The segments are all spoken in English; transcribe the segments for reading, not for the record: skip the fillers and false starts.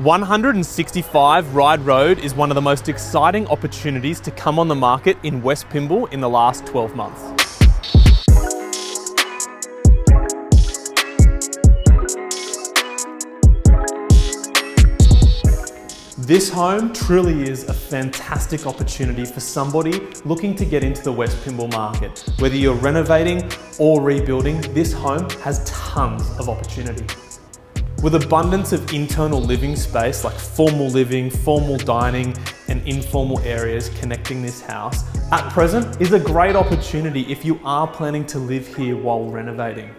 165 Ryde Road is one of the most exciting opportunities to come on the market in West Pymble in the last 12 months. This home truly is a fantastic opportunity for somebody looking to get into the West Pymble market. Whether you're renovating or rebuilding, this home has tons of opportunity. With abundance of internal living space like formal living, formal dining and informal areas connecting this house, at present is a great opportunity if you are planning to live here while renovating.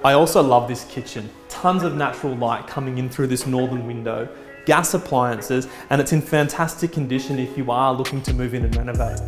I also love this kitchen. Tons of natural light coming in through this northern window, gas appliances, and it's in fantastic condition if you are looking to move in and renovate.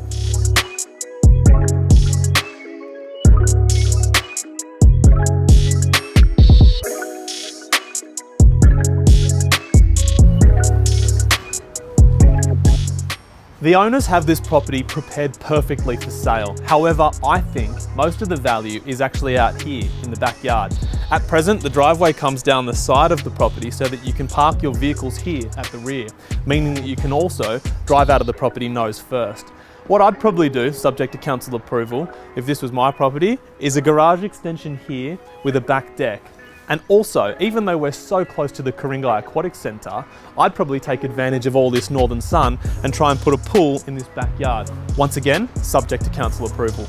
The owners have this property prepared perfectly for sale. However, I think most of the value is actually out here in the backyard. At present, the driveway comes down the side of the property so that you can park your vehicles here at the rear, meaning that you can also drive out of the property nose first. What I'd probably do, subject to council approval, if this was my property, is a garage extension here with a back deck. And also, even though we're so close to the Ku-Ring-Gai Aquatic Centre, I'd probably take advantage of all this northern sun and try and put a pool in this backyard. Once again, subject to council approval.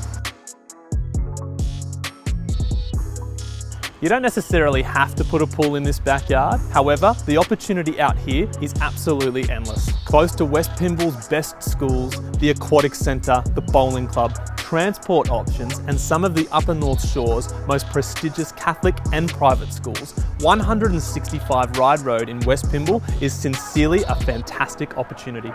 You don't necessarily have to put a pool in this backyard. However, the opportunity out here is absolutely endless. Close to West Pymble's best schools, the Aquatic Centre, the Bowling Club, transport options, and some of the Upper North Shore's most prestigious Catholic and private schools, 165 Ryde Road in West Pymble is sincerely a fantastic opportunity.